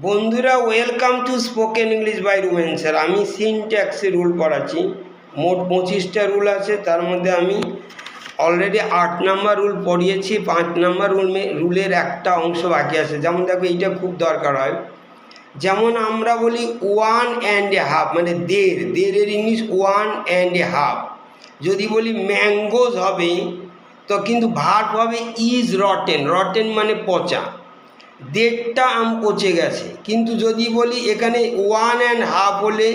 বন্ধুরা, welcome to spoken English by Rumen sir. আমি সিনট্যাক্সের রুল পড়াচ্ছি। মোট 25টা রুল আছে, তার মধ্যে আমি অলরেডি 8 নাম্বার রুল পড়িয়েছি। 5 নাম্বার রুলের একটা অংশ বাকি আছে। যেমন দেখো, এইটা খুব দরকার হয়। যেমন আমরা বলি 1.5, মানে দেড়ের ইংলিশ 1.5। যদি বলি ম্যাঙ্গোজ হবে, তো কিন্তু ভার্ব হবে ইজ রটেন। রটেন মানে পচা। দেড়টা আম পচে গেছে। কিন্তু যদি বলি এখানে 1.5 হলে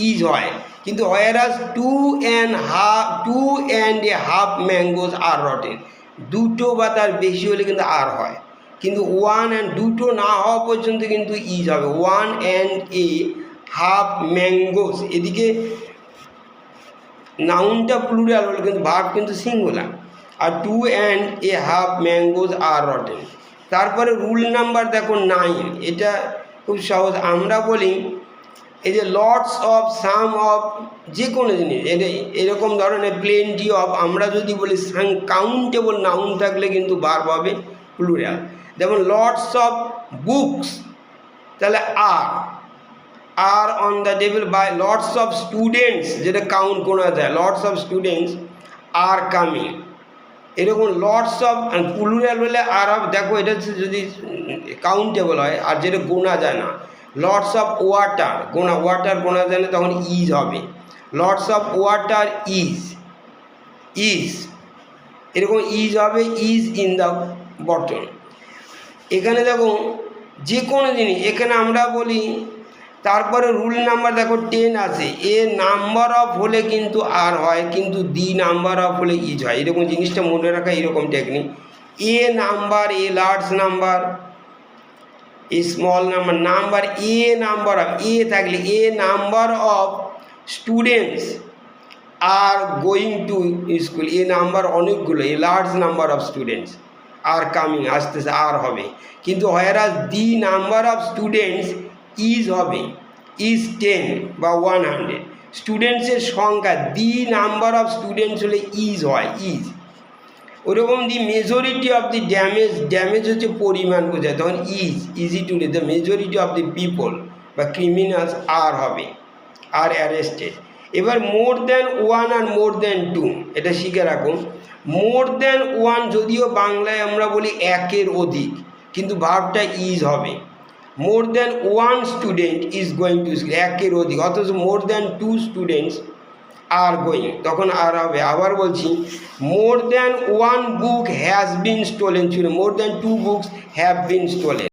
ইজ হয়, কিন্তু হোয়ারাস 2.5 ম্যাঙ্গোজ আর রটেন। দুটো বা তার বেশি হলে কিন্তু আর হয়, কিন্তু 2 না হওয়া পর্যন্ত কিন্তু ইজ হবে। 1.5 ম্যাঙ্গোজ, এদিকে নাউনটা প্লুরাল হলো কিন্তু ভার্ব কিন্তু সিঙ্গুলার। আর 2.5 ম্যাঙ্গোজ আর রটেন। তারপরে রুল নাম্বার দেখো 9। এটা খুব সহজ। আমরা বলি এই যে লটস অফ, সাম অফ, যে কোনো জিনিস এরকম ধরনের প্লেন্টি অফ। আমরা যদি বলি কাউন্টেবল নাউন থাকলে কিন্তু ভার্ব হবে প্লুরাল। যেমন লটস অফ বুকস, তাহলে are on the table by lots of students, যেটা কাউন্ট গোনা যায়, lots of students are coming. এরকম লটস অফ প্লুরাল হলে আর অফ, দেখো এটা যদি কাউন্টেবল হয়, আর যেটা গোনা যায় না। লটস অফ ওয়াটার, ওয়াটার গোনা যায় না, তখন ইজ হবে। লটস অফ ওয়াটার ইজ এরকম ইজ হবে, ইজ ইন দ্য বটল। এখানে দেখো যে কোনো জিনিস, এখানে আমরা বলি। তারপরে রুল নাম্বার দেখো 10 আছে। এ নাম্বার অফ হলে কিন্তু আর হয়, কিন্তু দি নাম্বার অফ হলে ইজ হয়। এরকম জিনিসটা মনে রাখা, এরকম technique. A number, a large number, a small number, a number of, a থাকলে a number of students are going to school, a number অনেকগুলো, a large number of students are coming, আসতেছে are হবে। কিন্তু whereas the number of students is হবে, is 10 বা 100। স্টুডেন্টসের সংখ্যা, the number of students হলে ইজ হয়, ইজ। ওরকম the majority of the damage হচ্ছে পরিমাণ বোঝায়, তখন easy to the majority of the people বা ক্রিমিনালস আর হবে, আর অ্যারেস্টেড। এবার মোর দ্যান 1 আর মোর দ্যান 2, এটা শিখে রাখুন। মোর দ্যান 1 যদিও বাংলায় আমরা বলি একের অধিক, কিন্তু ভার্বটা ইজ হবে। More than 1 student is going to school, একের অধিক। অথচ more than 2 students are going, তখন আর হবে। আবার বলছি, more than 1 book has been stolen ছিল, more than 2 books have been stolen.